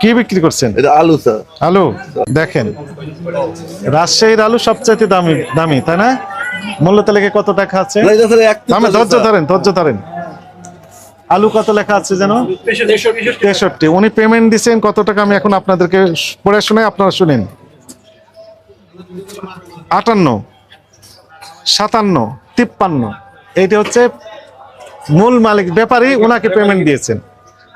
কি বিক্রি করছেন? এটা আলু স্যার। আলু দেখেন, রাজশাহীর আলু সবচাইতে দামি দামি, তাই না? মূল্য তালিকায় কত টাকা আছে? ধৈর্য ধরেন। আলু কত লেখা আছে যেন? 63। উনি পেমেন্ট দিচ্ছেন কত টাকা আমি এখন আপনাদেরকে পড়ে শোনাই, আপনারা শুনেন। 58, 57, 53। এইটা হচ্ছে মূল মালিক ব্যাপারী, ওনাকে পেমেন্ট দিয়েছেন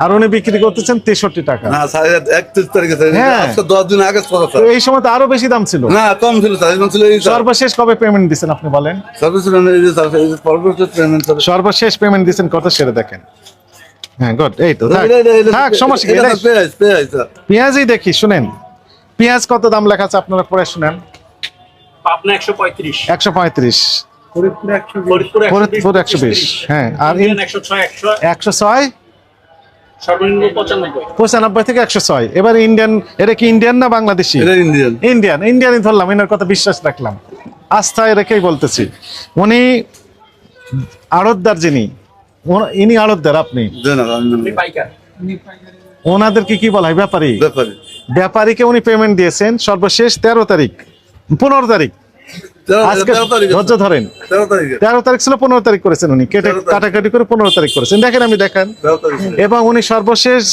আর উনি বিক্রি করতেছেন 63 টাকা। না স্যার, 31 তারিখে স্যার, হ্যাঁ। আজকে 10 দিন আগে কথা স্যার। তো এই সময় তো আরো বেশি দাম ছিল। না, কম ছিল স্যার, এখন ছিল এই স্যার। সর্বশেষ কবে পেমেন্ট দিয়েছেন আপনি বলেন? সর্বশেষ এই যে স্যার, এই যে পরবর্তী পেমেন্ট স্যার। সর্বশেষ পেমেন্ট দিয়েছেন কত সেটা দেখেন। হ্যাঁ, গুড। এই তো থাক, সমস্যা কি? পেঁয়াজ স্যার। পেঁয়াজই দেখি, শুনেন পেঁয়াজ কত দাম লেখা আছে আপনারা পড়ে শুনেন। পাবনা 135, 135, ফরিদপুর 120, হ্যাঁ, আর 106, সর্বনিম্ন 95 থেকে 106। এবার ইন্ডিয়ান, এটা কি ইন্ডিয়ান না বাংলাদেশি? এটা ইন্ডিয়ান। ইন্ডিয়ানই ধরলাম, এনার কথা বিশ্বাস রাখলাম, আস্থায় রেখেই বলতেছি। উনি আড়তদার, যিনি ইনি আড়তদার, আপনি পাইকার। ওনাদেরকে কি বলা হয়? ব্যাপারী। ব্যাপারীকে উনি পেমেন্ট দিয়েছেন সর্বশেষ 13 তারিখ, 15 তারিখ। আজকে ধৈর্য ধরেন, 13 তারিখ ছিল, 15 তারিখ করেছেন উনি, কেটে কাটাকাটি করে 15 তারিখ করেছেন। দেখেন, আমি দেখেন। এবং উনি সর্বশেষ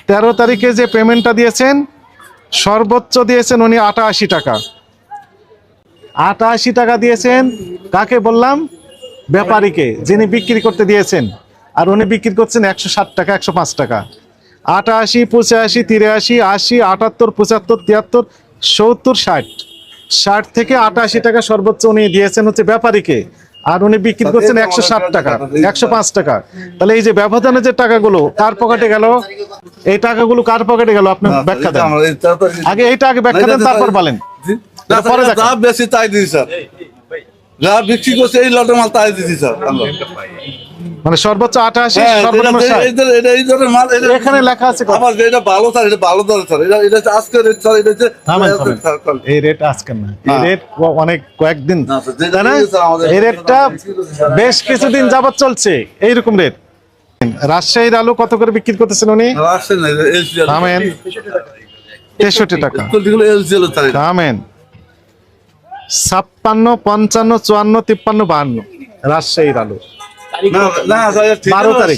13 তারিখে যে পেমেন্টটা দিয়েছেন, সর্বোচ্চ দিয়েছেন উনি 88 টাকা। 88 টাকা দিয়েছেন। কাকে বললাম? ব্যাপারীকে, যিনি বিক্রি করতে দিয়েছেন। আর উনি বিক্রি করছেন 107 টাকা, 105 টাকা। 88, 85, 83, 80, 78, 75, 73, 70, 60। 60 থেকে 88 টাকা সর্বোচ্চ উনি দিয়েছেন হচ্ছে ব্যাপারীকে, আর উনি বিক্রি করছেন 107 টাকা, 105 টাকা। তাহলে এই যে ব্যবধানে যে টাকাগুলো কার পকেটে গেল, এই টাকাগুলো কার পকেটে গেল আপনি ব্যাখ্যা দেন। আগে এইটা আগে ব্যাখ্যা দেন, তারপর বলেন। পরে যা বেশি তাই দিই স্যার, যা বিক্রি করছে এই লটের মাল তাই দিচ্ছি স্যার। মানে সর্বোচ্চ 88, সর্বনিম্ন 60। এখানে লেখা আছে আমার যেটা ভালো স্যার, এটা ভালো দর স্যার। এটা আজকে রেট স্যার, এটা হচ্ছে এই রেট আজকে না, এই রেট অনেক কয়েকদিন, তাই না? এই রেটটা বেশ কিছুদিন যাবত চলছে এইরকম রেট। রাজশাহীর আলু কত করে বিক্রি করতেছেন উনি? থামেন, 63 টাকা। থামেন, 56, 55, 54, 53, 52 রাজশাহীর আলু। 12 তারিখ,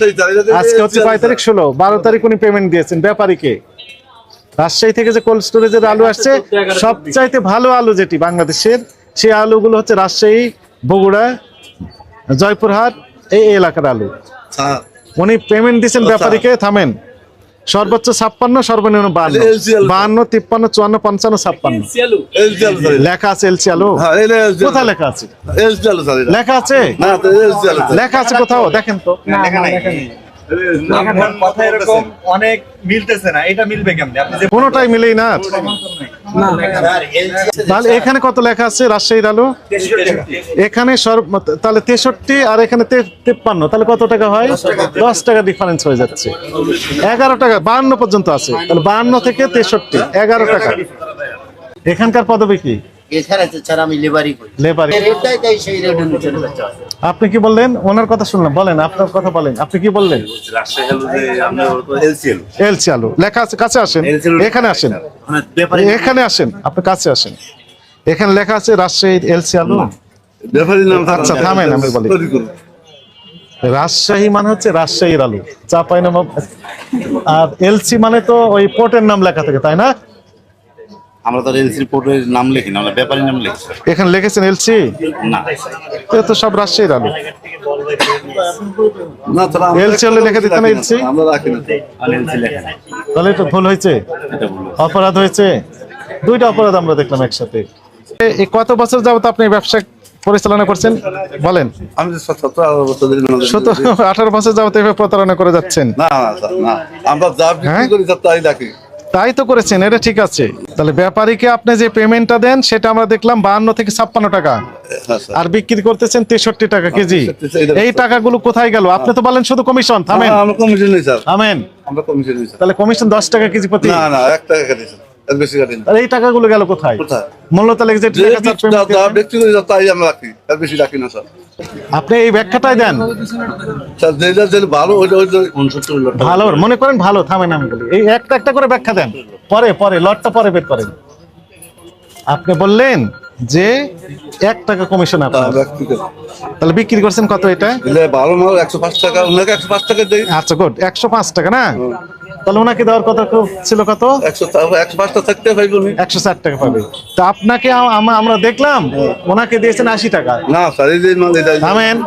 আজকে হচ্ছে 5 তারিখ, 16, 12 তারিখ উনি পেমেন্ট দিয়েছেন ব্যাপারীকে। রাজশাহী থেকে যে কোল্ড স্টোরেজের আলু আসছে, সবচাইতে ভালো আলু যেটি বাংলাদেশের, সেই আলুগুলো হচ্ছে রাজশাহী, বগুড়া, জয়পুরহাট, এই এলাকার আলু। উনি পেমেন্ট দিয়েছেন ব্যাপারীকে। থামেন, সর্বোচ্চ 56, সর্বনিম্ন 52, 53, 54, 55, 56 লেখা আছে। এলসি আলু কোথায় লেখা আছে? লেখা আছে, লেখা আছে কোথাও দেখেন তো। কথা এরকম অনেক মিলতেছে না, এটা মিলবে কেমনে? আপনি যে কোনোটাই মিলেই না। তাহলে এখানে কত লেখা আছে রাজশাহীর আলু? এখানে তাহলে 63 আর এখানে 53, তাহলে কত টাকা হয়? 10 টাকা ডিফারেন্স হয়ে যাচ্ছে। 11 টাকা, 52 পর্যন্ত আছে। তাহলে 52 থেকে 63, 11 টাকা। এখানকার পদবি কি? আপনি কি বললেন? ওনার কথা শুনলাম, বলেন আপনার কথা বলেন। আপনি কি বললেন? এলসি আলু লেখা আছে, কাছে আসেন, এখানে আসেন, এখানে আসেন, আপনি কাছে আসেন। এখানে লেখা আছে রাজশাহীর এলসি আলু। আচ্ছা থামেন, আমি বলি। রাজশাহী মানে হচ্ছে রাজশাহীর আলু, চাঁপাইনবাবগঞ্জ। আর এলসি মানে তো ওই পোর্টের নাম লেখা থাকে, তাই না? আমরা তো এলসি পোর্টের নাম লিখি না, আমরা ব্যাপারীর নাম লিখি। এখানে লিখেছেন এলসি? না, তো সব রাজশাহীর আলু। এলসি হলে লিখে দিতেন এলসি, তাহলে এটা ভুল হয়েছে, অপরাধ হয়েছে। দুইটা অপরাধ আমরা দেখলাম একসাথে। এই কত বছর যাবত আপনি ব্যবসা পরিচালনা করছেন বলেন? আমি 18 বছর যাবত এভাবে প্রতারণা করে যাচ্ছেন। আমরা যা বিক্রি করি তাই দেখি। তাই তো করেছেন, এটা ঠিক আছে। তাহলে ব্যাপারীকে আপনি যে পেমেন্টটা দেন সেটা আমরা দেখলাম 52 থেকে 56 টাকা, আর বিক্রি করতেছেন 63 টাকা কেজি। এই টাকাগুলো কোথায় গেল? আপনি তো বলেন শুধু কমিশন। থামেন, আমরা কমিশন নেই স্যার। থামেন, আমরা কমিশন নেই স্যার। তাহলে কমিশন 10 টাকা কেজি প্রতি? না, 1 টাকা কেজি স্যার। এর বেশি কাটি না। আর এই টাকাগুলো গেল কোথায়? কোথায়? মূল্য তালিকা যে যে টাকা স্যার payment যা দিয়েছেন, ব্যক্তিগত যা তাই আমরা রাখি, এর বেশি রাখি না স্যার। আপনি এই ব্যাখ্যাটাই দেন। স্যার যেটা যে ভালো ওইটা 69 লট ভালো মনে করেন, ভালো থামেন, আমি বলি এই একটা একটা করে ব্যাখ্যা দেন, পরে পরে লটটা পরে বের করেন। আপনি বললেন যে 1 টাকা কমিশন আপনার, ব্যক্তিগত তাহলে বিক্রি করছেন কত এটা? দিলে ভালো মাল 105 টাকা, ওনাকে 105 টাকা দেই। আচ্ছা গুড, 105 টাকা না? তাহলে ওনাকে দেওয়ার কথা ছিল কত? 105 টা থাকতে পাইবো নি। 160 টাকা পাবে। তো আপনাকে আমরা দেখলাম ওনাকে দিয়েছেন 80 টাকা। না স্যার, এই যে মাল এটা থামেন,